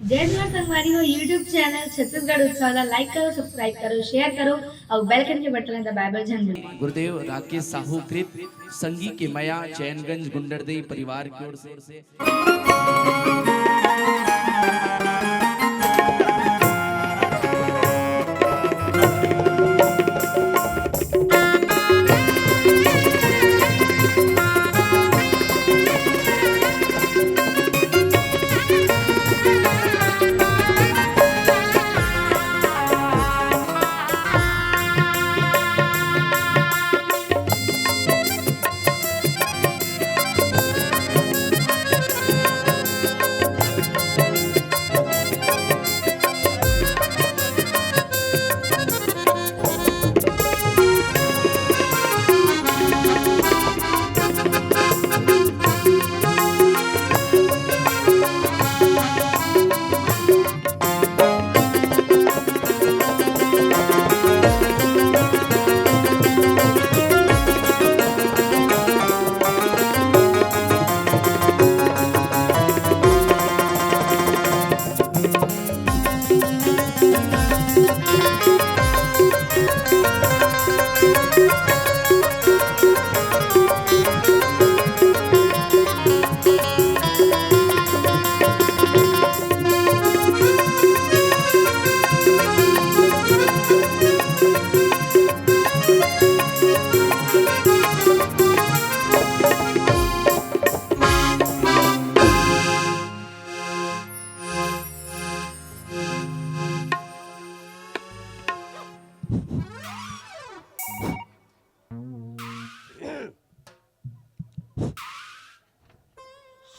जय जवाहर संगवारी हो यूट्यूब चैनल छत्तीसगढ़ उत्सव लाइक करो सब्सक्राइब करो शेयर करो और बेल आइकन के बटन दबाए झंझट। गुरुदेव राकेश साहू कृत संगी के मया चैनगंज गुंडरदेई परिवार की ओर से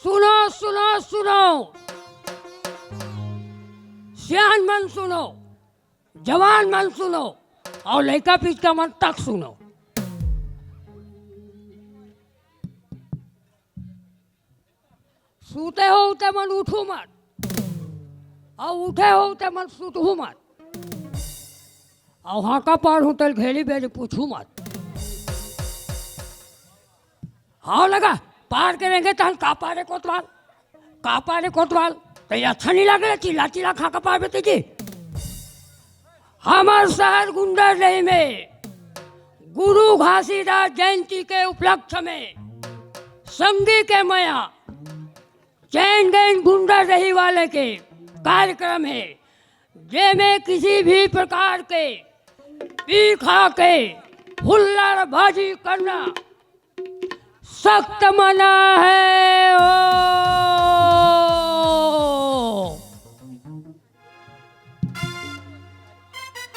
सुनो सुनो सुनो, सियान मन सुनो, जवान मन सुनो और लड़का पीछ का मन तक सुनो। सूते हो उते मन उठू मत और उठे हो उते मन सुतू मत और हाका पार हूं तल घेली बेली पूछू मत। हाँ लगा पार करेंगे तो हम कापारे कोतवाल तो ये अच्छा नहीं लगे चिल्ला चिल्ला खा का पार बेटे जी। हमारे शहर गुंडरदेही में गुरु घासीदास जयंती के उपलक्ष्य में संगी के मया चैनगंज गुंडरदेही वाले के कार्यक्रम है जेमें किसी भी प्रकार के पी खा के हुल्लड़बाजी करना सख्त मना है।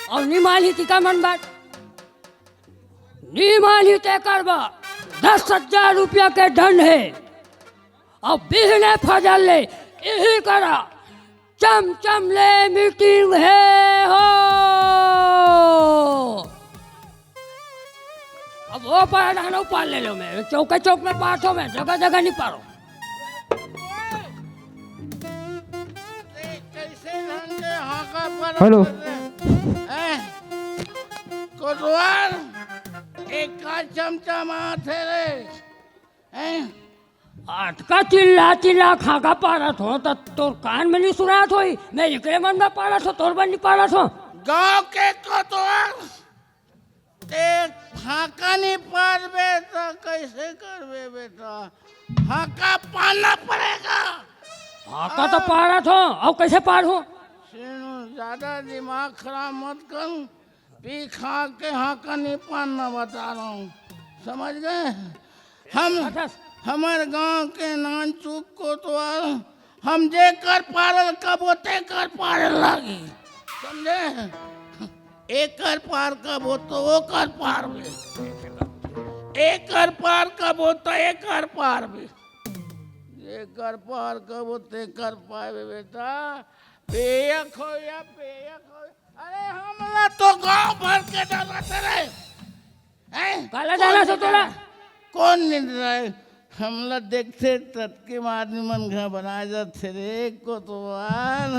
और निमाली टीका मन बात निमाली तय करवा 10,000 रुपया के दंड है और बिहने फजल ले यही करा चम ले मीटिंग है हो। अब वो पारा पार ले लो, मैं चौक में पास हो, मैं जगह जगह नहीं पारो। हेलो कोतवाल एक का चमचा माथे रे अटका चिल्ला चिल्ला खागा पारा थो तो तोर कान में नहीं सुना थो, मैं एकरे मन में पारा थो तोर मन नहीं पारा थो। गांव के कोतवाल ते हाका नहीं पार बेटा, कैसे करबे बेटा, हाका पाना पड़ेगा। हाका तो पारा थो और कैसे पार हो। सुनो ज्यादा दिमाग खराब मत कर, पी खा के हाका नहीं पाना बता रहा हूँ, समझ गए। हमारे गांव के नान चूक कोतवाल हम जे कर पारल कब होते कर पारल लागी, समझे। एक कर पार कब हो तो वो कर पार भी, एक कर पार कब हो तो एक कर पार भी, ये कर पार कब होते कर पाए बेटा। पेयक हो या पेयक हो, अरे हमला तो गांव भर के डरते रहे हैं। काला डाला सो तोला कौन नहीं रहे, हमला देखते तत्के आदमी मन घर बनाए जाते रे कोतवाल।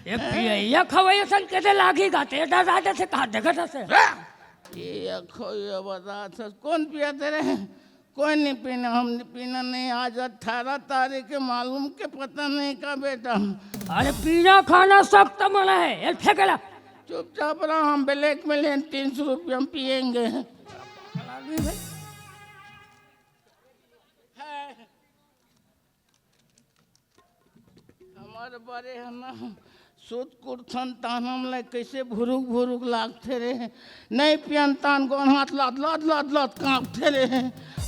ये खवैया सन कैसे लागी गाते दादा से कहा देखा से ये खो ये बता कौन पियाते रहे कोई नहीं पीना, हम पीना नहीं। आज 18 तारीख है, मालूम के पता नहीं का बेटा। अरे पीना खाना सख्त मना है, ये फेंकेला। चुपचाप रहो, हम ब्लैक में लें 300 रुपये हम पियेंगे। हमारे बड़े है ना सूत कुर्थन तान हम ले कैसे भुरुक भुरुक लागते रहे, नहीं पियन तान को हाथ लात लात लात लात कांपते रहे।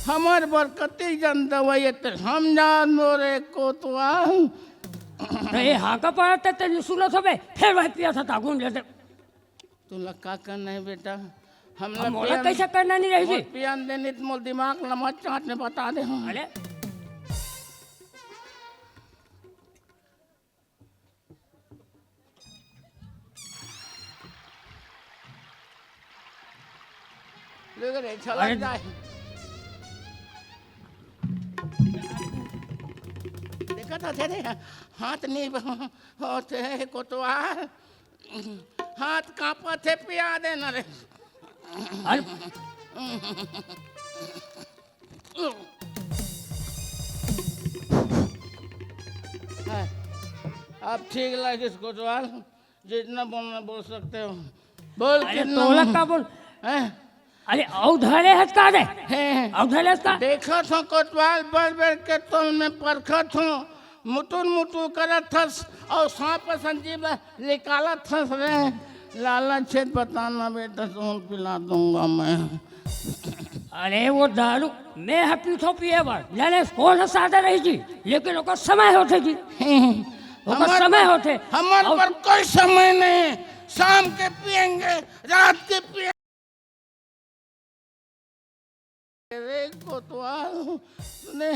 हमारे बरकती जन दवाई हम जान मोरे कोतवा। ये हाँ का पड़ते तेरी सुनो सबे, फिर वही पिया था तागुन लेते। तुला का करना है बेटा, हम मोला कैसे करना नहीं रही थी। पियन देने तो मोल दिमाग लम्बा चाट ने बता दे। अरे चला जाए, देखा था तेरे हाथ नहीं होते कोतवाल, हाथ कांपा थे, पिया देना रे। अरे अब ठीक लगे कोतवाल, जितना बोलना बोल सकते हो बोल। तोला का बोल। हैं? अरे औधले हट का दे, औधले का देखा था कोतवाल बढ़ बढ़ के तुम में परखा था, मुटुन मुटु करत थस और सांप संजीव निकाला थस रे। लाला छेद बताना बेटा, तुम पिला दूंगा मैं। अरे वो दारू मैं हैप्पी थो पिए बार जाने कौन सादा रही जी, लेकिन ओका समय होते जी, ओका समय होते। हमारे पर कोई समय नहीं, शाम के पिएंगे, रात के पिएंगे। रे कोतवाल ने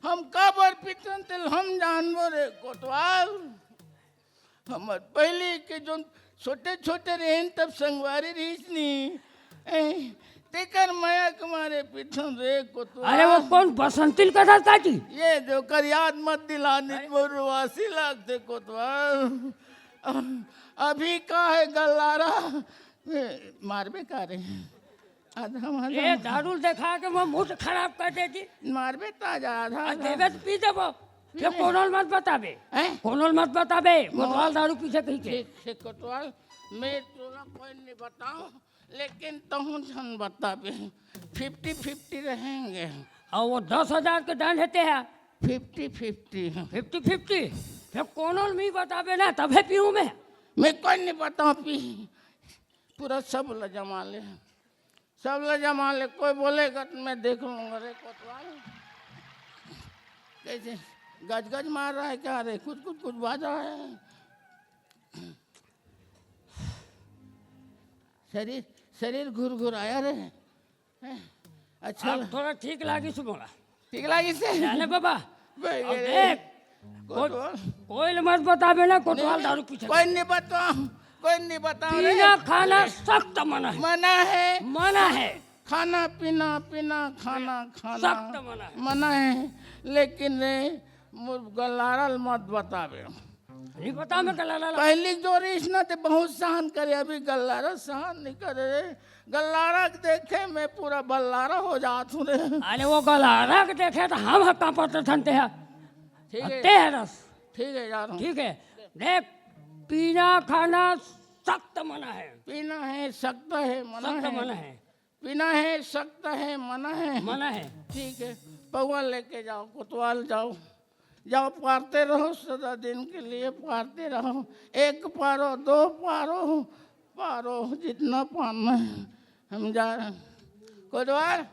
हम काबर पितन तिल हम जानवर रे कोतवाल। हमार पहले के जो छोटे छोटे रहें तब संगवारी रीचनी तेकर माया कुमारे पिछन रे कोतवाल। अरे वो कौन बसंतिल का था जी, ये जोकर याद मत दिलाने मोरवासी लागते कोतवाल। अभी का है गल्लारा मारबे का रे। ये दारू देखा के वो मुंह खराब कर दे जी, मारबे ताजा आधा देवे तो पी देबो, फिर कोनोल मत बताबे, कोनोल मत बताबे, कोतवाल दारू पीछे कहीं के। ठीक कोतवाल, मैं तोरा कोई नहीं बताऊं, लेकिन तुम झन बताबे। 50-50 रहेंगे। और वो 10,000 के दंड होते हैं। 50-50 50-50 फिर कोनोल में बताबे ना, तबे पीऊं मैं कोई नहीं बताऊं पी, पूरा सब ल जमा ले, सब ल जमा ले। कोई बोलेगा तो मैं देख लूंगा रे कोतवाल। कैसे गज गज मार रहा है क्या रे, कुछ कुछ कुछ बाजा है। शरीर शरीर घुर घुर आया रे। अच्छा अब थोड़ा ठीक लागी सुमोला, ठीक लगी से जाने बाबा। भाई अब देख कोई मत बताबे ना, कोतवाल दारू पीछे। कोई नहीं बताओ, कोई नहीं बताओ रे। पीना खाना सख्त मना है, मना है, मना है, खाना पीना पीना खाना खाना सख्त मना है। मना है, लेकिन रे गल्लारल मत बतावे। नहीं बता मैं कल ला। पहली जो रीस ना ते बहुत सहन करे, अभी गल्लारा सहन नहीं करे रे। गल्लारा के देखे मैं पूरा बल्लारा हो जात हूँ रे। अरे वो गलारा के देखे तो हम हक्का पड़ते थनते हैं। ठीक है, ते है रस, ठीक है जा रहा हूँ। ठीक है। देख पीना खाना सख्त मना है, पीना है सख्त है मना सख्त है, मना है, पीना है सख्त है मना है, मना है। ठीक है। पौवा लेके जाओ कोतवाल, जाओ जाओ, पारते रहो सदा दिन के लिए, पारते रहो। एक पारो, दो पारो, पारो जितना पाना है। हम जा रहे हैं कोतवाल,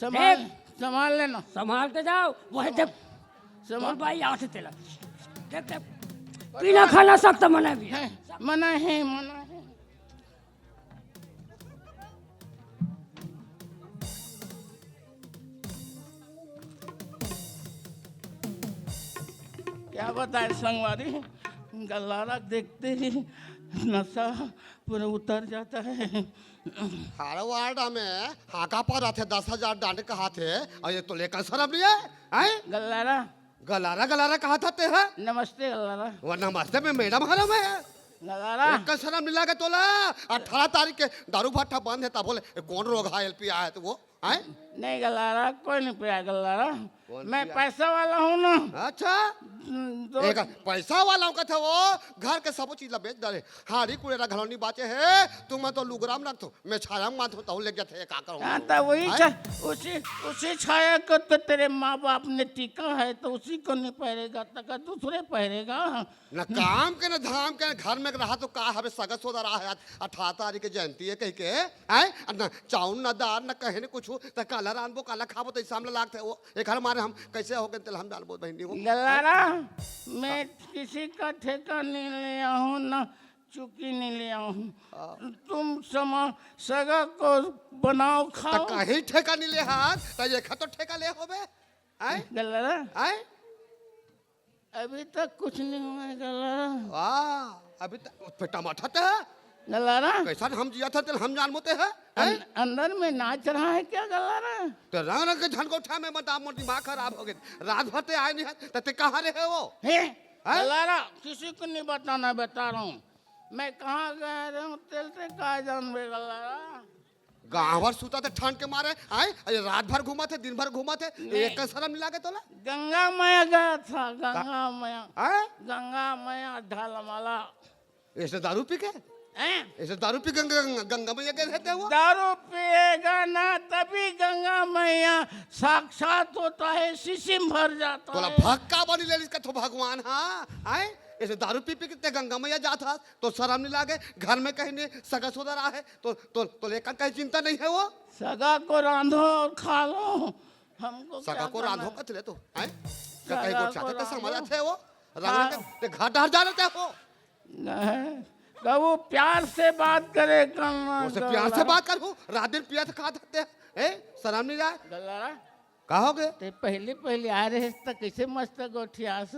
संभाल संभाल लेना, संभाल के जाओ। वही देख संभाल। भाई आठ तेला देख देख, पीना खाना सख्त मना भी है। मना है, मना है। क्या बताए संगवारी, गल्लारा देखते ही नशा पूरा उतर जाता है। हर वार्ड में हाका पर आते 10,000 डांड कहा थे, और ये तो लेकर शराब नहीं है, हैं? गल्लारा गलारा गलारा कहा था ते है? नमस्ते गल्लारा। वो नमस्ते में मैडम हरम है। गल्लारा एक शराब मिला के तोला 18 तारीख के दारू भट्टा बंद है, तब बोले कौन रोग है एलपी आया तो वो, हैं? नहीं गलारा, कोई नहीं पिया गलारा। कौन मैं पिया? पैसा वाला हूँ ना। अच्छा तो एक पैसा वाला का था वो, घर के सब चीज बेच डाले, हाड़ी कुड़ेरा घलौनी बाचे है, तुम तो लुगराम रख दो, मैं छाया मात होता हूँ, ले गया थे का करूँ। हाँ तो वही उसी छाया को तो तेरे माँ बाप ने टीका है, तो उसी को नहीं पहरेगा तो दूसरे पहरेगा। न काम के न धाम के, घर में रहा तो का हमें सगत होता रहा है, 18 तारीख की जयंती है कह के, हैं न चाउन न दाल न कहे न कुछ, तो काला रानबो काला खाबो तो सामने लागते वो एक हर मारे हम कैसे हो गए तेल हम डालबो बहनी हो। गलारा, मैं किसी का ठेका नहीं लिया हूँ ना चुकी नहीं लिया हूँ। तुम सगा को बनाओ तो खाओ। कहीं ठेका नहीं ले हाथ, तो ये खा तो ठेका ले हो बे, हैं गलारा, हैं अभी तक कुछ नहीं हुआ है गलारा। वाह अभी तक टमाटर तो है, गलारा, कैसा हम जिया था तेल हम जान मोते हैं, अंदर में नाच रहा है क्या गलारा? तो रंग रंग के झनकोठा में मत मोर दिमाग खराब हो गए, रात भर ते आए नहीं है, तो ते कहाँ रहे वो? गलारा, किसी को नहीं बताना, बता रहा हूँ मैं कहाँ गया रहा हूँ, तेल से कहा जान बे गलारा। गाँव भर सूता थे ठंड के मारे, आए अरे रात भर घुमा थे दिन भर घुमा थे, एक का शर्म नहीं लागे तोला? गंगा मैया गया था, गंगा मैया, हैं गंगा मैया ढालमाला। ऐसे दारू पी के, ऐसे दारू पी गंगा मैया के रहते हो? दारू पिएगा ना तभी गंगा मैया साक्षात होता है, सिसिम भर जाता तोला है। भक्का बनी ले इसका तो भगवान, हाँ आए ऐसे दारू पी के गंगा मैया जाता तो शर्म नहीं लागे, घर में कहीं नहीं सगा सोदा रहा है तो लेकर कहीं चिंता नहीं है वो? सगा को रांधो और खा लो, हमको सगा क्या को करना रांधो है? कतले तो हैं क्या सगा कहीं को को चाहते तो रांधो। समझ थे वो हाँ। रंग के घर डर जा रहे थे वो, नहीं, तो वो प्यार से बात करे करना। उससे प्यार से बात करूं, रात दिन पिया था खा सकते हैं, शर्म नहीं रहा? गलारा, कहोगे ते पहले आ रहे तो कैसे मस्त गोठियास।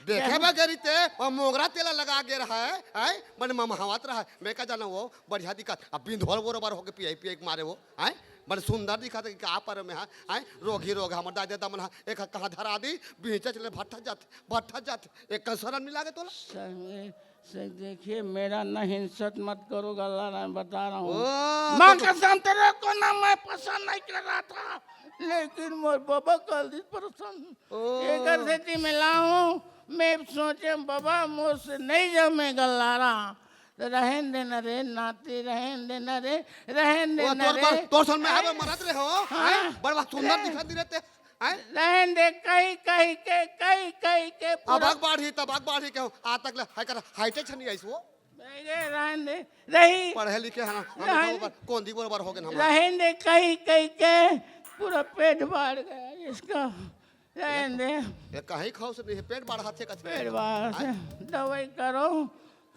देखे बा गरी ते और मोगरा तेला लगा के रहा है मैंने ममहावत रहा है, मैं क्या जाना वो बढ़िया दिखा, अब बिंधोर बोर होके पिया मारे वो है बड़े सुंदर दिखा था कि आप पर में है रोगी रोग हमर दादे दमन एक कहाँ धरा दी बीचे चले भट्ठा जाते एक कसर नहीं लागे तोला? से देखिए मेरा न हिंसत मत करो गलारा, बता रहा हूँ। ओ, माँ कसम तेरे को ना मैं पसंद नहीं कर रहा था, लेकिन मोर बाबा कल दिन पसंद एक से मिला हूँ, मैं सोचे बाबा मुझसे नहीं जमे गलारा, तो रहन देना रे नाती, रहन देना रे, रहन देना रे। तोर सन में आवे मरत रहे हो, बड़ा सुंदर दिखा दी रहते रहन दे कहीं के अबक बाढ़ी के आ तक ले हाइटे छनी आइस वो रहन दे रही, पढ़े लिखे हम कौन दी बरोबर हो गए हम रहन दे कहीं के पूरा पेट बढ़ गया इसका, रहन दे ये कहीं खाओ से नहीं पेट बढ़ा थे का पेट बढ़ से दवाई करो,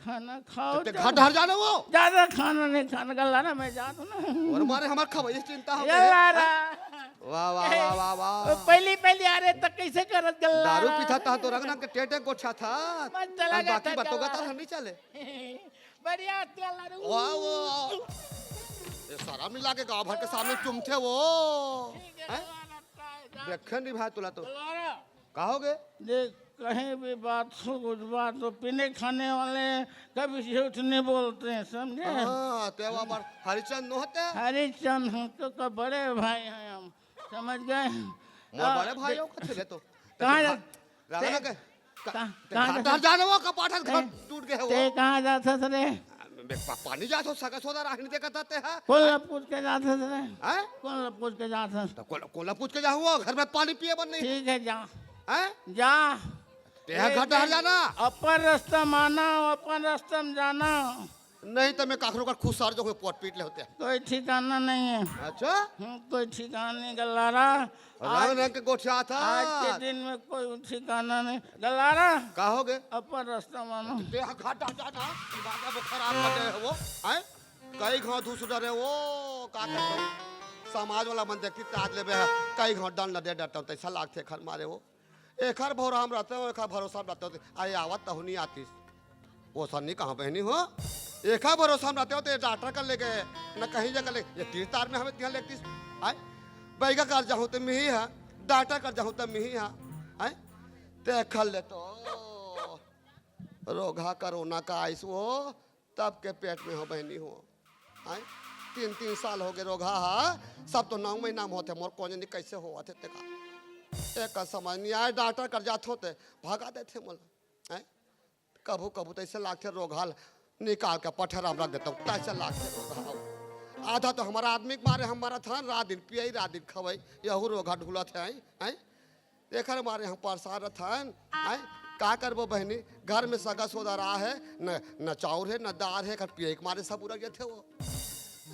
खाना खाओ, ते घर डर जाना वो ज्यादा खाना नहीं खाना गलारा, मैं जानू ना और मारे हमार खबर ये चिंता हम गलारा। वाह वाह वाह वाह वाह पहली आ रहे तो कैसे करत गलारा? दारू पीता था तो रंगना के टेटे गोछा था मत चला गया बाकी था बातों का गलारा। नहीं चले बढ़िया गलारा। वाह वाह ये सारा मिला के गांव भर के सामने चुमथे वो देखे नहीं भाई तुला तो गलारा, कहोगे देख कहीं भी बात कुछ बात तो पीने खाने वाले कभी झूठ नहीं बोलते हैं, समझे? हाँ ते बार हरिचंद नो होते हरिचंद हम तो का बड़े भाई हैं हम, समझ गए? मोर बड़े भाइयों का थे तो कहाँ जा- रंगना के कहाँ डर जाने वो कपाटन घर टूट गए ते वो कहाँ जाता था रे? पानी जातो सगा सोदा राहनी देखा था ते है कोला पूछ के जाता था रे? हैं कोला पूछ के जाता था? तो कोला पूछ के जाऊँ घर में पानी पिए बन नहीं ठीक है जा हैं जा, ते घर डर जाना अपन रास्ता माना, अपन रास्ता में जाना, नहीं तो मैं काखरों का खुद सार जो पोट पीट ले होते हैं कोई ठिकाना नहीं है। अच्छा कोई ठिकाना नहीं गलारा, रंग रंग के गोठिया था आज के दिन में कोई ठिकाना नहीं गलारा, कहोगे अपन रास्ता मानो। ते घाट डर जाना दिमाग वो खराब कर रहे हो वो हैं कई घाव धूस डरे वो का करते हो समाज वाला मन देखती ताज ले बे कई घाव डर न दे डरता हूं ऐसा लागते खर मारे वो एक हर भरोसा हम रहते हो एक हर भरोसा रहते हो आई आवत तो नहीं आती वो सन्नी कहाँ बहनी हो एक हर भरोसा हम रहते हो तो डॉक्टर कर ले गए न कहीं जगह ले ये तीर तार में हमें ત્યાં लेती आए बैगा कर जाऊँ तो मैं ही है डॉक्टर कर जाऊँ तो मैं ही है आए ते खल ले तो रोगा कोरोना का आइस वो तब के पेट में हो बहनी हो आए 3 साल हो गए रोगा हा सब तो 9 महीना में होते मोर कौन नहीं कैसे हुआ थे तेका एक का समझ नहीं आया डॉक्टर कर जाते होते भगा देते मोला हैं कभू कभू तो ऐसे लागते रोगाल निकाल के पत्थर हम रख देता हूँ कैसे लागते रोगा आधा तो हमारा आदमी के मारे हमारा था रात दिन पियई रात दिन खवई यहू रोगा ढूला थे हैं देखर मारे हम परेशान था हैं का करबो बहनी घर में सगा सोदा रहा है न चाउर है न दाल है कर पिए मारे सब उड़ गए थे वो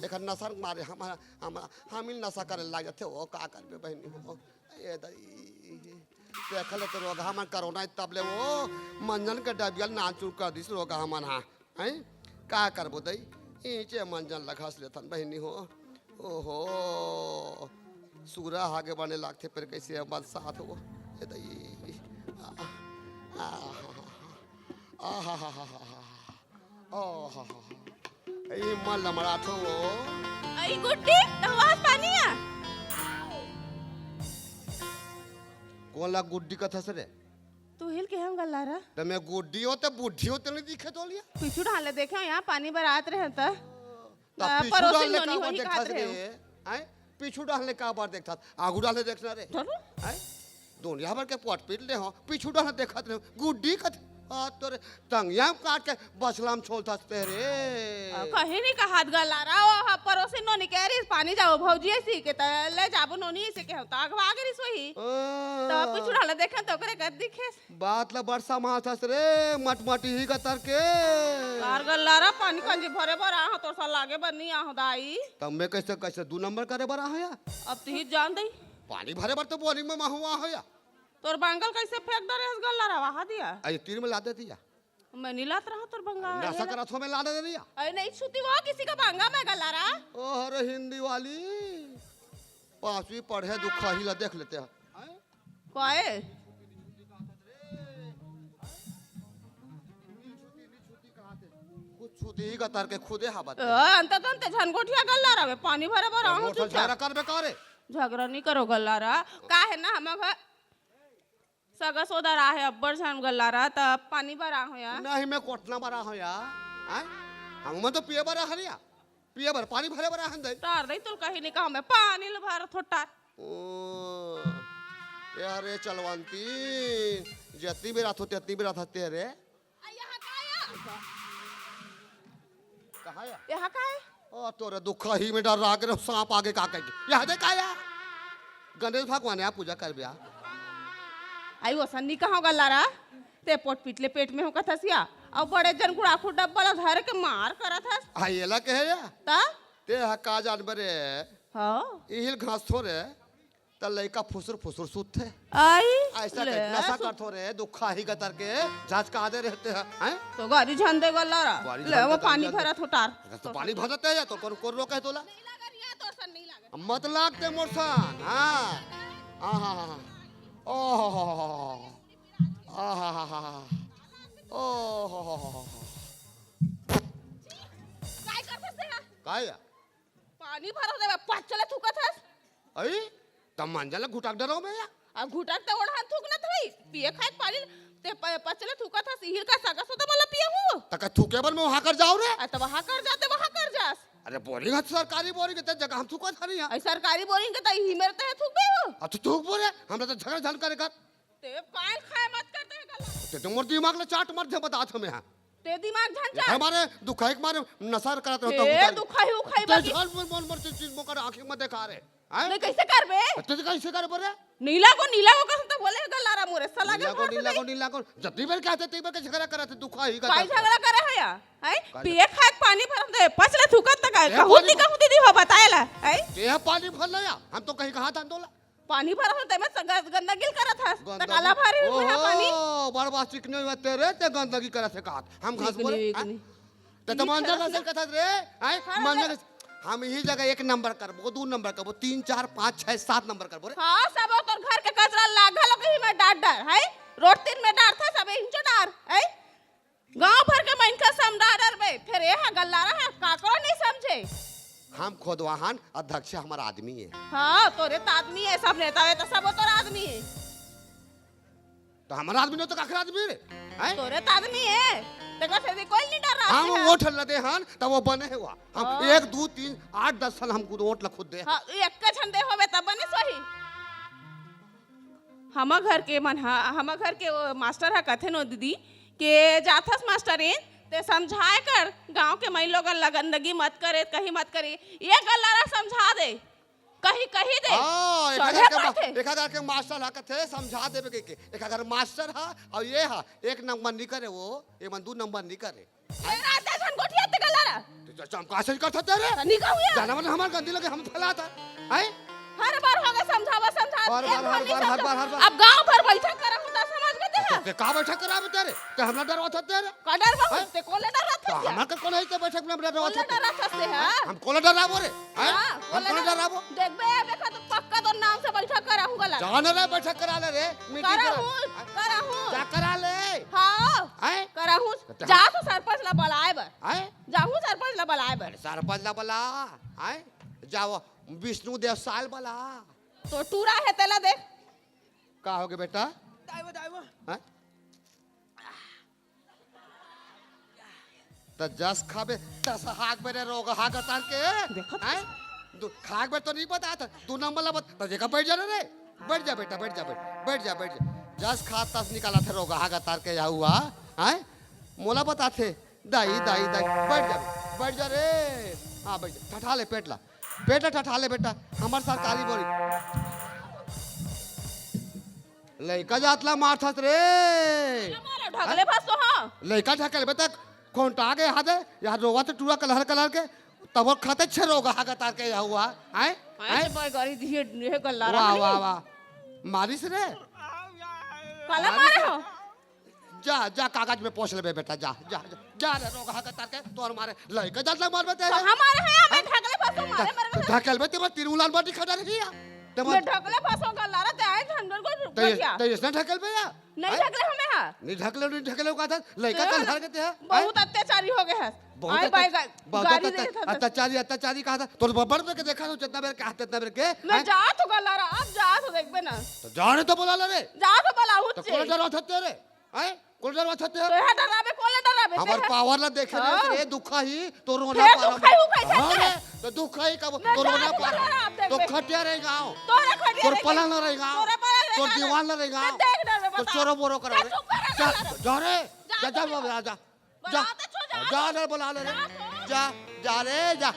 एक नशा मारे हम नशा करे लग जाते वो का करबे बहनी हो ये देखल तो रोगा हम कोरोना तबले वो मंजन के डबियल नाचू कर दिस रोगा हमन हाँ हैं का करबो दई ईचे मंजन लखस लेथन बहनी हो ओहो सूरा आगे बढ़ने लगते फिर कैसे बरसात हो ये दई मन लमड़ा थो आई गुड्डी तवास पानी आ कौन ला गुड्डी कथा सरे तू हिल के हम गल्ला रा तो मैं गुड्डी हो तो बुढ़ी हो तो नहीं दिखे तो लिया पिछू ढाले देखे यहाँ पानी बरात रहे त तब पीछू पड़ोसी डालने नोनी का वही बार खात देखा रहे रे हैं पीछू डालने का बार देखता आगू डालने देखना रे चलो हैं दुनिया भर के पट पीट ले हो पीछू डालने देखा रे गुड्डी कथ तोरे तंगिया काट के बसलाम छोलता रे कहीं नहीं का हाथ गल्ला रा ओ पड़ोसी नोनी कह रही पानी जाओ भौजी ऐसी के त ले जाबो नोनी ऐसे के होता अगवा गरी सोही तो पिछू ढाले देखे तो करे कर दिखे बात ला बरसा माथस रे मटमटी ही का तर के कार गल्ला रा पानी कंजी भरे भरा हो तो सा लागे बनी आ दाई तब मैं कैसे कैसे 2 नंबर करे बरा है या अब तू ही जान दई पानी भरे बर तो बोरिंग में महुआ हो या तोर बांगल कैसे फेंक दे रे गल्ला रा वहा दिया आई तीर में ला देती या मैं नीलात रहा तोर बंगा नशा करा थो में ला दे दिया अरे नहीं छुती वो किसी का बांगा में गल्ला रा ओ अरे हिंदी वाली 5वीं पढ़े दुखा ही ला देख लेते हैं कोए कुछ छुती ही का तर के खुदे हाबत अंत तंत झनगोठिया गल्ला रा पानी भरे भरा हूं मोटर झगड़ा कर बेकारे झगड़ा नहीं करो गल्ला रा का है ना हम घर सगा सोदा रहा है अब्बर झन गल्ला रा त पानी भरा हो या नहीं मैं कोटना बरा हो या हैं हम तो पिए बरा हरिया पिए बर पानी भरे बरा हंदे तार दई तुल कहीं नहीं कहा मैं पानी ल भर थोटा ओ यारे चलवंती जत्ती भी रात होती अत्ती भी रात होती है रे यहाँ का आया कहाँ या यहाँ का है ओ तोरे दुख ही में डर रहा के सांप आगे का कहेगी यहाँ देख आया गणेश भगवान यहाँ पूजा कर बिया आई वो सन्नी कहाँ गल्ला रा ते पोट पिटले पेट में हो कथसिया और बड़े जन गुड़ा खु डब्बा ला धर के मार करत हस आइला के है या ता ते हका जानवर रे हां इहिल घास थोरे त लइका फुसुर फुसुर सुते आई ऐसा ले, के नशा कर थोरे दुखा ही कतर के जांच का आदे रहते हैं तो गाड़ी झंडे गल्ला रा गाड़ी ले वो झंडे पानी तो भरा थोटार तो पानी भरते है या तो कौन रोके तोला नहीं लगा रिया तो सन नहीं लगा मत लागते मोरसान हां आहा ओहो आहा ओहो काय करतस ते काय या पानी भरा दे पाचले थुकत हस आई तम मंजला घुटाक डरो में या आ घुटाक ते ओढा थुक न थई पिए खाय पानी ते पाचले थुकत हस हिल का सगा सोता मला पिए हो तक थूके बर में वहां कर जाओ रे आ तो वहां कर जाते वहां कर जास अरे बोरिंग है सरकारी बोरिंग के जगह हम थूका था नहीं आई सरकारी बोरिंग के तई ही मेरे ते थुक बे हो अब तो थूक बोरे हमरा तो झगड़ा झल करे कर ते पाल खाए मत करते है गल्ला ते मोर दिमाग ले चाट मार दे बता हमें हां ते दिमाग झंझा हमारे दुखाई के मारे नशा करत रहता ए दुखाई उखाई तो बाकी झल मोर मोर चीज मोकर आंखें में देखा रे हैं नहीं कैसे करबे तो कैसे करे बोरे नीला को कसम तो बोले गल्ला रा मोरे सला के नीला को जत्ती बेर कहते ती बेर के झगड़ा करत दुखा ही काय करत झगड़ा करे है या है पिए खाए पानी भर दे पचले थुकत तक कहूती दी हो बताएला है ये पानी भर लिया हम तो कहीं कहा था तोला पानी भर होते मैं गंदगी करत हस त काला भारी हो है पानी ओ बरबा चिकने में तेरे ते गंदगी करत है का हम घास बोले ते मंजर का से कथा रे हैं मंजर हम यही जगह 1 नंबर करबो 2 नंबर करबो 3 4 5 6 7 नंबर करबो रे हां सब तोर घर के कचरा लागल के में डाट डर है रोड 3 में डार था सब इंच डार है गांव भर के मन का समडार बे फिर ये गल्ला रहा काकरो नहीं समझे हम खोदवाहन अध्यक्ष हमारा आदमी है हाँ तोरे तो आदमी है सब नेता है तो सब तोरा आदमी है तो हमारा आदमी ने तो काखरा आदमी रे हैं तोरे तो आदमी है देखो से कोई नहीं डर रहा हम है वोट लदे हन तब वो बने हुआ हम हाँ। 1 2 3 8 10 साल हम वोट खुद दे हां एक का छंदे होवे तब बनी सही हम घर के मन हम घर के वो मास्टर है कथे नो दीदी के जाथस मास्टर इन ते समझाए कर गांव के मई लोगन लगंदगी मत करे कहीं मत करे ये गल्लारा समझा दे कहीं कहीं दे हां चढ़े बाटे। एक हजार के मास्टर हा कथे समझा देबे के एक हजार मास्टर हा और ये हा 1 नंबर नहीं करे वो ये मन 2 नंबर नहीं करे तेरा दर्शन गोठिया ते गल्लारा तो हम कैसे करता तेरे नहीं कहूँ यार जाना मतलब हमार गंदी लगे हम फैलाता है हर बार होगा समझावा समझा हर बार, हर बार। अब गांव भर बैठक करा हूं तो समझ में दे ते का बैठक कराबे तेरे ते हमरा डरवा था तेरे का डर बहुत हैं? ते कोले डर तो रहता हमरा के कोन है ते बैठक में हमरा डरवा कोले था डर रहता से हां हम कोन डराबो रे हैं हां हम कोन डराबो देखबे देखा तो पक्का तो नाम से बैठक करा हूं गला जान रे बैठक करा ले रे मीटिंग करा हूं जा करा ले हां हैं करा हूं जा तो सरपंच ला बुलाए बर हैं जाहूं सरपंच ला बुलाए बर सरपंच ला बला हैं जाओ विष्णु देव साल बला तो टूरा है तेला देख का होगे बेटा दाइवा हैं त जस खाबे तस हाक बेरे रोग हाक तान के हैं खाक बे तो नहीं पता था 2 नंबर ला बता देखा बैठ जा रे बैठ जा बेटा बैठ जा जस खा तस निकाला थे रोग हाक तार के या हुआ हैं मोला बता थे दाई बैठ जा रे हां बैठ जा ठठा ले पेट ला बेटा ठठा ले बेटा हमार सरकारी बोरी लइका जातला मारथस रे हमारा ढगले फंस तो हां लइका ढकेल बेटा खोंटा गए हादे यार रोवा तो टूरा कलर के तब वो खाते छे रोगा हागा तार के हुआ हैं ऐसे पर गरी दिए ये गल्ला वाह मारिस रे काला मारे हो जा कागज में पोछ लेबे बेटा जा रे रोगा हागा तार के तोर मारे लइका जातला मारबे ते तो हमारे हैं मैं ढगले फंसो मारे मेरे ढकेल बे ते तिरुलाल बाटी खड़ा रही ते मैं ढगले फंसो गल्ला रे ते आए झंडर को बचिया ते इसने ढकेल बे या नहीं ढगले हमें हां नहीं ढकेले का था लइका कल हर के ते बहुत अत्याचारी हो गए हैं आई बाई गाड़ी दे था अत्याचारी कहा था तो बब्बर पे के देखा तो जितना बेर के हाथ इतना बेर के मैं जा तो गल्ला रे अब जा तो देखबे ना तो जाने तो बोला ले रे जा तो बुलाऊं तो से कोल डरवा थते रे हैं कोल डरवा थते तो है डरावे कोले डरावे हमार पावर ला देखे हाँ। रे दुखा ही तो रोना फिर पारा दुखाई उखाई हाँ थते। रे तो दुखा ही कब मैं तो रोना जाने पारा वाला आप देख तो बे। खटिया रे गांव तोरे खड़िया तोर पलंग न रे गांव तोरे पलंग रे तोर गाँव। दीवार न रे गांव मैं देख डर में तो बता। चोरो बोरो करा जा रे चुप कर जा रे। जा रे जा जा तो। बाबा जा बुलाते छो, जा जा तो। रे बुला ले रे जा जा रे जा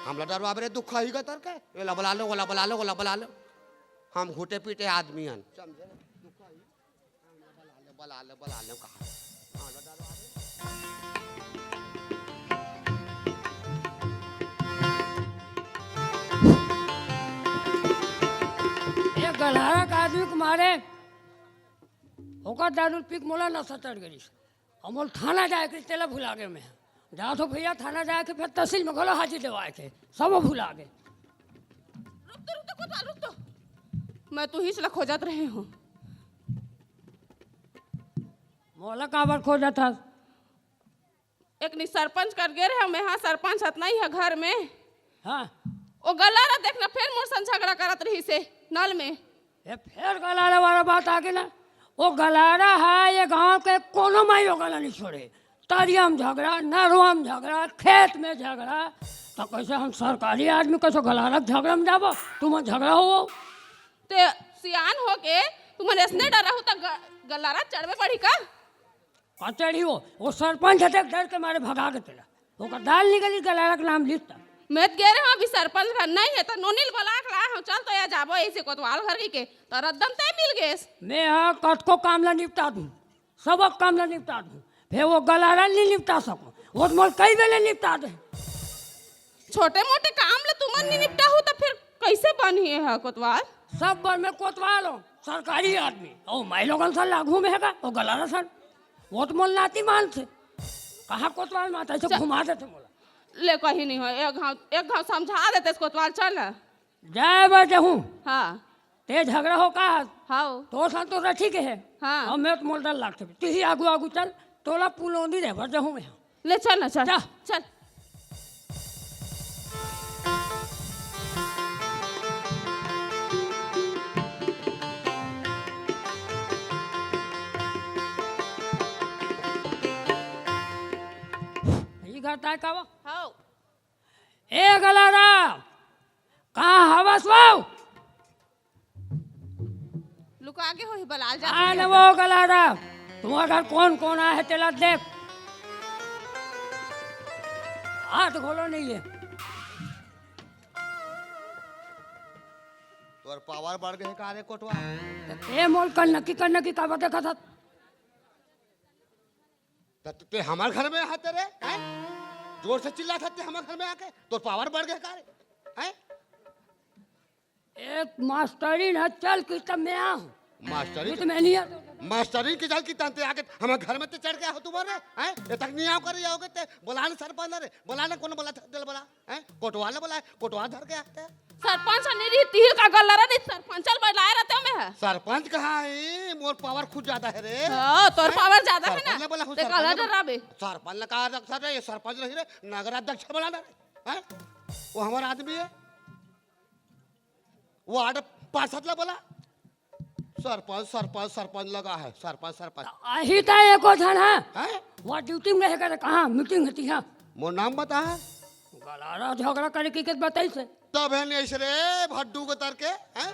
हमला डरवा रे दुखा ही का तर के एला बुला लो हम घुटे पीटे आदमी हन समझे रे दुखा ही बुला ले कहा हमला डरवा रे एक गल्हारा का आदमी को मारे होकर दारू पीक मोला न सतर गई अमोल थाना जाए के तेला भुला गए मैं जा तो भैया थाना जाए के फिर तहसील में घलो हाजिर देवाए थे सब भुला गए रुक तो मैं तू ही से खोजत रहे हूँ मोला काबर खोजा था एक नि सरपंच कर गए रहे मैं हाँ सरपंच हतना ही है घर में हाँ ओ गलारा देखना फिर मोर संग झगड़ा करत रही से नल में ये फिर गलारा वाला बात आ गई ना वो गलारा है ये गांव के कोनो माई वो गला नहीं छोड़े तरिया में झगड़ा नरवा में झगड़ा खेत में झगड़ा तो कैसे हम सरकारी आदमी कैसे गलारा के झगड़ा में जाबो तुम झगड़ा हो ते सियान हो के तुम ऐसने डरा हो तो गलारा चढ़वे पड़ी का कचड़ी हो वो सरपंच हटे डर के मारे भगा के तेरा वो दाल निकली गलारा का नाम लिखता मैं तो गए रहे अभी सरपंच घर नहीं है तो नोनील बोला के लाया हूं चल तो या जाबो ऐसे कोतवाल घर के तो रद्दम तय मिल गए मैं यहाँ कटको काम ला निपटा दूँ सबक काम ला निपटा दूँ फिर वो गलारा नहीं निपटा सकूँ वो तो मोल कई बेले निपटा दे छोटे मोटे काम ले तुम नहीं निपटा हो तो फिर कैसे बनी है कोतवाल सब बर में कोतवाल हो सरकारी आदमी ओ मैं लोगन सा लागू में हैगा वो गलारा सर वो तो मोल नाती मान से कहाँ कोतवाल माता ऐसे घुमा देते मोला ले कहीं नहीं हो एक घाव समझा देते इसको कोतवाल चल जय बजे हूँ हाँ ते झगड़ा हो का हाँ तो सन तो रठी के है हाँ। और मैं तो मोल डर लागते तू ही आगू आगू चल तोला पुलोंदी रह बजे हूँ मैं ले चल ना चल जा। चल घर तय का हो ए गलारा कहाँ हवस वाओ लुका के हो ही बलाल जा आ न वो गलारा तुम्हारा घर कौन कौन आया है तेला देख हाथ खोलो नहीं है तोर पावर बढ़ गए का रे कोटवा ए मोल करने की का देखा था ते हमारे घर में आते रे हैं जोर से चिल्ला था हमारे घर में आके तोर पावर बढ़ गए का रे हैं एक मास्टरी न चल की तब मैं आऊं मास्टरी तो मैं नहीं आता मास्टरी की जाल की तंते आके हमारे घर में ते चढ़ गया हो तुम्हारे हैं ये तक नहीं आओ कर जाओगे ते बुलाने सरपंच रे बुलाने कौन बोला दिल बोला हैं कोटवा ले बोला कोटवा धर के आते सरपंच नहीं रहती है का गल्ला नहीं सरपंचल बलाए रहते में है सरपंच कहाँ है मोर पावर खुद ज्यादा है रे हां तोर पावर ज्यादा है सरपंच ने बोला ना हूँ, ते सरपंच कला ने बोला। डराबे सरपंच ने कहा रखा रे ये सरपंच नहीं रे नगराध्यक्ष बनाना रे हैं वो हमारा आदमी है वो आड पार्षद ला बोला सरपंच सरपंच सरपंच लगा है सरपंच सरपंच आही था एको जन है हैं वो ड्यूटी में रह कर कहाँ मीटिंग होती है मोर नाम बता है गलारा झगड़ा करे की किस बताई से तब है नहीं रे भड्डू को तर के हैं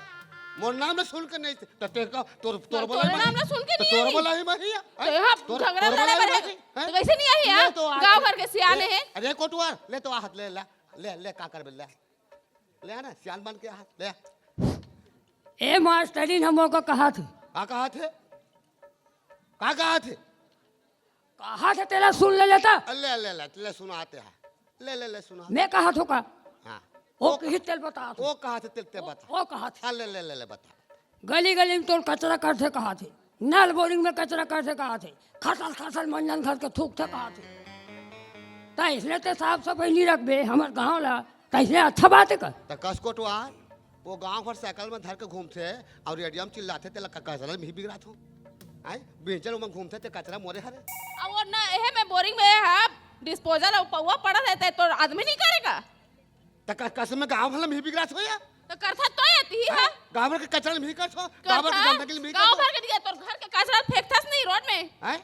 मोर नाम ने सुन के नहीं तो तेरा तोर तोर बोला तोरे नाम ने सुन के नहीं तोर आई। बोला ही मैं तो यहाँ झगड़ा लड़े बड़े तो कैसे नहीं आई है गांव भर के सियाने हैं अरे कोटवार ले तो हाथ ले ले ले ले का कर ले ले ना सियान बन के हाथ ले ए मास्टरी ने हमको कहा थी का कहा थे का कहा थे कहा था तेरा सुन ले लेता ले ले ले ले सुनाते हैं ले ले ले सुना मैं कहा था का हाँ वो कही तेल बता वो कहा थे ते बता वो कहा था हाँ ले ले ले ले बता गली गली में तो कचरा करते कहा थे नल बोरिंग में कचरा करते कहा थे खसल खसल मंजन घर के थूक थे कहा थे ता इसलिए तो साफ सफाई नहीं रखबे हमारे गाँव ला ता इसलिए अच्छा बात है कर तो कस कोटवार वो गांव भर साइकिल में धर के घूमते और रेडियम चिल्लाते ते लका कचरा में भी बिगड़ा थो आई बेचल में घूमते ते कचरा मोरे हरे और ना एहे में बोरिंग में है डिस्पोजल और पौवा पड़ा रहता है तो आदमी नहीं करेगा तो कस में गांव भर में भी बिगड़ा थो या तो करता तो आती है गांव भर के कचरा में भी कर थो गांव भर के गंदगी में भी गांव कर भर के दिया तो घर के कचरा फेंकतास नहीं रोड में हैं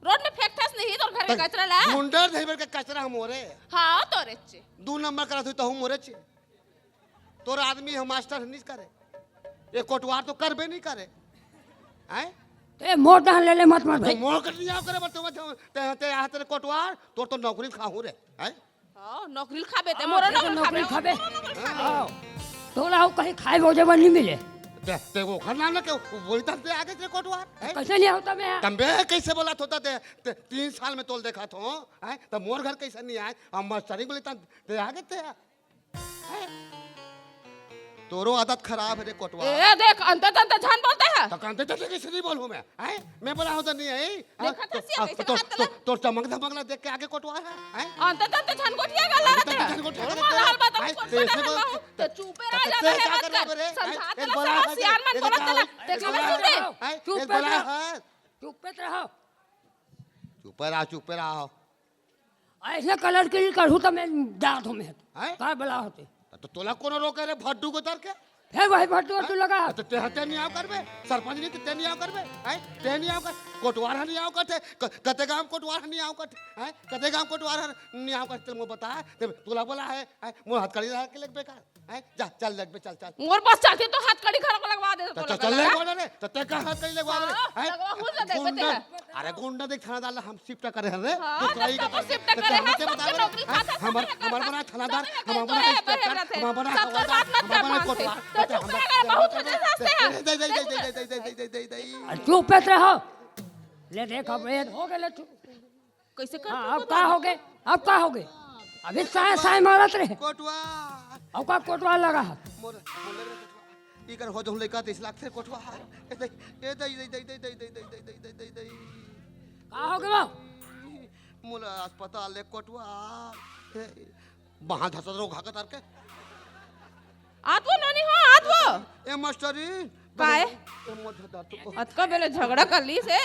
रोड में फेंकतास नहीं तो घर के कचरा ला गुंडर धइबर के कचरा हम मोरे हां तो रे चे 2 नंबर करा थी तो हम मोरे छे तोर आदमी हम मास्टर नहीं करे ये कोटवार तो करबे नहीं करे हैं ते मोट डाल ले मत मत तो भाई मोर कर दिया करे बत ते ते हाथ रे कोटवार तोर तो नौकरी खाहू रे हैं हां नौकरी खाबे ते मोरा नौकरी नौकरी खाबे आओ तोला हो कहीं खाए भोजे बन नहीं मिले ते वो खरना ना के बोलता ते आगे रे कोटवार हैं कैसे नहीं होता मैं तंबे कैसे बोला होता ते 3 साल में तोल देखा थो हैं तो मोर घर कैसे नहीं आए हम मास्टरी बोले ते आगे ते हैं तोरो आदत खराब है रे कोटवार ए देख अंत तंत छान बोलता है तो कांते तो कैसे नहीं बोलूं मैं बोला हूं तो नहीं है देखा तो सिया कैसे हाथ लग- तो चमक धमकला देख के आगे कोटवार है अंत तंत छान कोठिया गला रहता है छान कोठिया और गला माल हाल बात है। हम ऐसे कोट बोल- तो चुपे रह तो जाता क्या है करना मत रे? कर समझाते एक ना बोला सब है, सियान मन एक बोलत बोला ना है, देख एक ले बोला सुन है, दे चुप एक पे बोला रहो। है चुप पे रहो चुप रहो ऐसे कलर के लिए करूँ तो मैं डांट हूँ मैं हैं? का बला होते तो तोला कोनो रोके रे भड्डू को तर के फिर वही भट्टू तू लगा तो ते हते नहीं आओ करबे सरपंच नहीं ते नहीं आओ करबे हैं ते नहीं आओ कर कोटवार नहीं आओ करते कते गांव कोटवार नहीं आओ करते हैं कते गांव कोटवार नहीं आओ करते मो बता ते तोला बोला है मो हाथ कड़ी रहा के लग बेकार हैं जा चल लग बे चल चल मोर पास चलती तो हाथ कड़ी खड़ा लगवा दे तो तो चल ले बोल रे तो ते का हाथ कड़ी लगवा रे हाँ, लगवा हो जाता है, पता है। अरे गुंडा देख थाना डाल हम शिफ्ट करे हैं रे हाँ, तो कई सब तो शिफ्ट करे हैं, सबके नौकरी खाता, हमर सबके हमर करता, बना थानादार सबके हम तो बना है, इंस्पेक्टर बराबर है। हम बना सब तो बात मत कर पान से। तो चुप रह गए, बहुत मुझे हंसते हैं। दे चुप पे रहो ले देखो ये हो गए ले तू कैसे कर हाँ अब का हो गए अब का हो गए अभी साय साय मारत रहे कोटवा अब का कोटवा लगा है मोर मोले रे कोटवा ई कर हो जो लइका 30 लाख से कोटवा ए दे ए दे दे दे दे दे दे दे दे दे दे का हो गया मोला अस्पताल ले कोटवा वहां धसत रो घाका तार के आत वो ननी हो आत वो ए मास्टरी काहे? ए मत धर तू अतका बेले झगड़ा कर ली से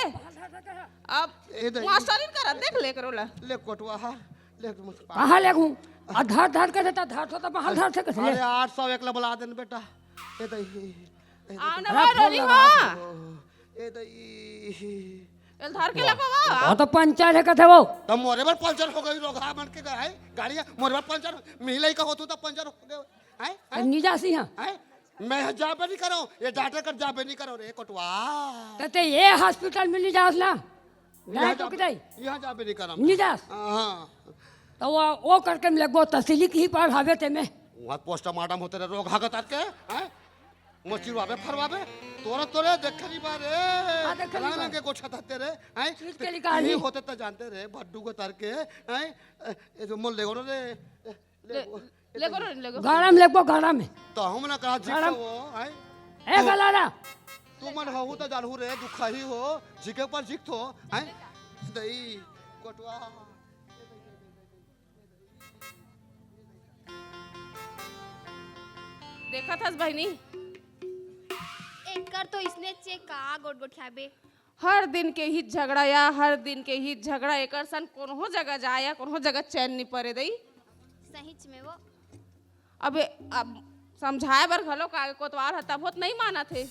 अब ए दे मास्टरिन कर देख ले करो ला ले कोटवा ले मुझ कहाँ ले घूम आधार धार के देता धार तो महल धार से कैसे ले अरे 800 एकला बुला देन बेटा ए दे आने वाला नहीं हो ए दे एल धर के लगवा वो तो पंचर है कथे वो तब मोरे बार पंचर हो गई रोगा मन के है गाड़िया मोरे बार पंचर मिले का होतू तब पंचर हो गए हैं निजासी हाँ हैं मैं जाबे नहीं करो ये डॉक्टर कर जाबे नहीं करो रे कोटवा कहते ये हॉस्पिटल में निजास ना नहीं तो किधर यहाँ जाबे नहीं करो निजास हाँ तो वो करके लगो तहसीली की पर हावे ते में वहाँ पोस्टमार्टम होते रहे रोग हागत आके हैं मचिरवाबे फरवाबे तोरे तोरे देखनी बारे देखनी लाना बारे। के गोछा थाते रे हैं चीज के निकाली। यही होते तो जानते रे भड्डू को तार के हैं ये जो मोल लेगो रे लेगो लेगो गरम लगो गरम है तो हम ना कहा जिक्का वो हैं ए गलारा तू मन हो तो जानू रे दुखा ही हो जिके पर जिक तो हैं दई कोटवा देखा था बहनी एक कर तो इसने चेक का गोट गोट खाबे हर दिन के ही झगड़ा या हर दिन के ही झगड़ा एक सन कोनो जगह जाया कोनो जगह चैन नहीं पड़े दई सहीच में वो अब समझाए बर घलो का कोतवाल हता बहुत नहीं माना थे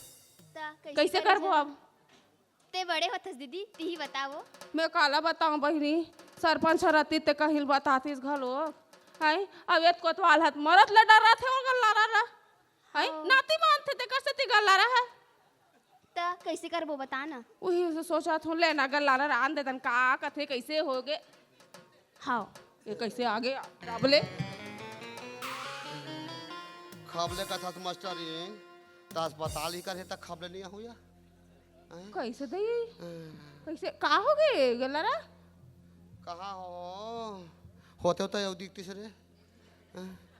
ता कैसे करबो अब ते बड़े होतस दीदी ती बताओ मैं काला बताऊं बहनी सरपंच रहती ते कहिल बतातीस घलो हाय अब ये कोतवाल हत मरत ले डर रहा थे और गल्ला रहा हाय नाती मानते ते कैसे ती गल्ला रहा ता कैसे करबो बता ना वही से सोचा थू ले ना गल्ला रहा आन देतन का कथे कैसे होगे हाँ ये कैसे आगे डबले खबले का था मास्टर ये तास बता ली करे तक खबले नहीं हुआ कैसे दई कैसे का हो गए गल्ला रहा कहाँ हो होते होता है दिखती से रे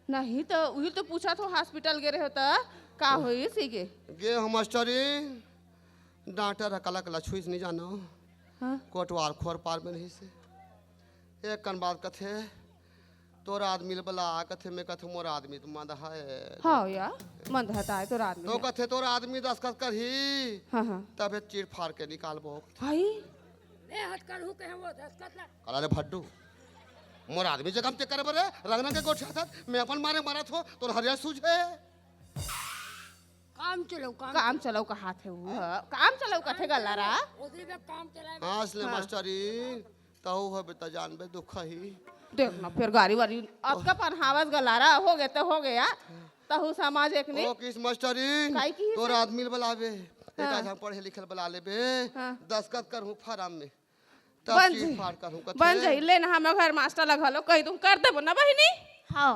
नहीं तो वही तो पूछा तो हॉस्पिटल गए रहे होता का होई सीगे गे हम मास्टरी डॉक्टर कला कला छुईस नहीं जानो हाँ कोटवाल खोर पार में नहीं से एक कन बात कथे तोरा आदमी बला कथे में कथे मोर आदमी तुम मादा है हाँ या मन रहता है तो रात में तो कथे तोरा आदमी दस्खत कर ही हाँ हाँ तबे चीर फाड़ के निकालबो भाई ए हट कर हूं के वो दस्खत ला कला रे भड्डू मोर आदमी जगह ते करे बरे रंगना के गोठ था मैं अपन मारे मारत हो तोर हरिया सूझे काम चलाओ का हाथ है वो काम चलाओ कथे गल्ला रहा उधर पे काम चलाए हाँ इसलिए मास्टरी ताऊ हो बेटा जानबे दुख ही देखना फिर गाड़ी वाड़ी आपका पहनावस गल्ला रहा हो गया तो हो गया तहु समाज एक ने ओ किस मास्टरी काई की है तोर आदमी बुलावे एक आज हम पढ़े लिखल बुला लेबे हाँ। दस्खत करहूं फार्म में तब बन चीर जाई फाड़ करहूं कथे बन जाई लेना हम घर मास्टर लगा लो कही तुम कर देबो ना बहिनी हाँ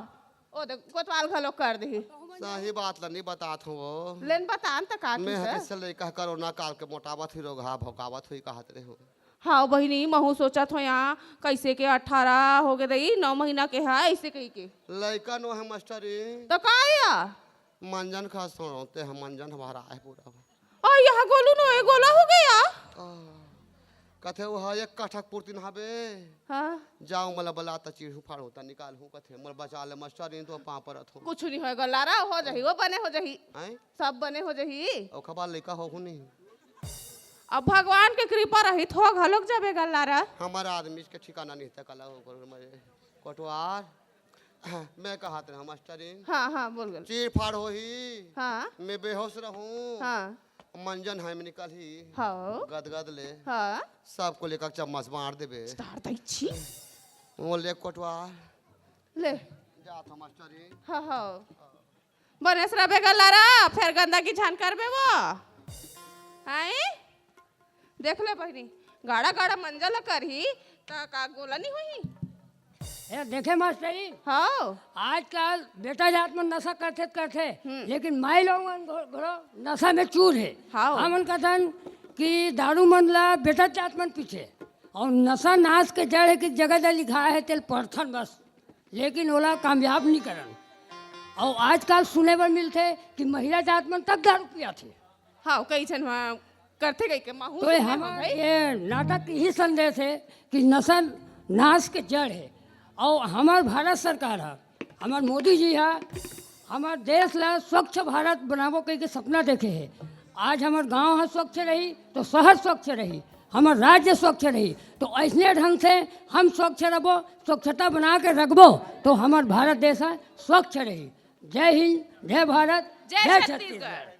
ओ देख कोतवाल घलो कर दे सही बात ला नहीं बातात हो लेन बतान त का मैं की हके से से लेकर कोरोना काल के मोटावत ही रोग हा भौकावत हुई कहत रहे हो हाँ बहिनी महू सोचत हो यहाँ कैसे के 18 हो गए दई 9 महीना के है ऐसे कही के लइका नो है मास्टरी तो का या मंजन खा सोते हम मंजन हमारा है पूरा आ यहाँ गोलू नो ए गोला हो गया कथे वो है एक कठक पूर्ति नहाबे हाँ जाओ मला बला त चीड़ फाड़ होता निकाल हूं कथे मोर बचा ले मास्टरी तो पा परत हो कुछ नहीं होएगा लारा हो जाही वो बने हो जाही हैं सब बने हो जाही ओ खबर लइका हो नहीं अब भगवान के कृपा रहित हो घलोक जाबे गल्लारा हमारा आदमी के ठिकाना नहीं था कला हो मेरे कोटवार मैं कहा था मास्टरी हाँ हाँ बोल गल चीड़ फाड़ हो ही हाँ मैं बेहोश रहूं हाँ मंजन है में निकल ही हाँ गदगद ले हाँ सबको लेकर चम्मच मार देबे तार दई छी वो ले कोटवार ले जा था मास्टरी हाँ हाँ बनेस रबे गल्लारा फिर गंदा की झान करबे वो हैं देख ले बहनी गाड़ा गाड़ा मंजल करही का गोला नहीं हुई ए देखे मास्टरी हाँ आजकल बेटा जात में नशा करते लेकिन माई लोग घरो नशा में चूर है हाँ। हमन कथन कि दारू मन ला बेटा जात मन पीछे और नशा नाश के जड़ है कि जगह जगह लिखा है तेल परथन बस लेकिन ओला कामयाब नहीं करन और आजकल सुने पर मिलते कि महिला जात मन तक दारू पिया थे हाँ कई जन करते गई के माहू तो हमारा ये नाटक ही संदेश है कि नशा नाश के जड़ है और हमार भारत सरकार है हमार मोदी जी है हमार देश ला स्वच्छ भारत बनाबो कह के सपना देखे है आज हमार गांव है स्वच्छ रही तो शहर स्वच्छ रही हमार राज्य स्वच्छ रही तो ऐसने ढंग से हम स्वच्छ रहो स्वच्छता बना के रखबो तो हमार भारत देश है स्वच्छ रही जय हिंद जय भारत जय छत्तीसगढ़।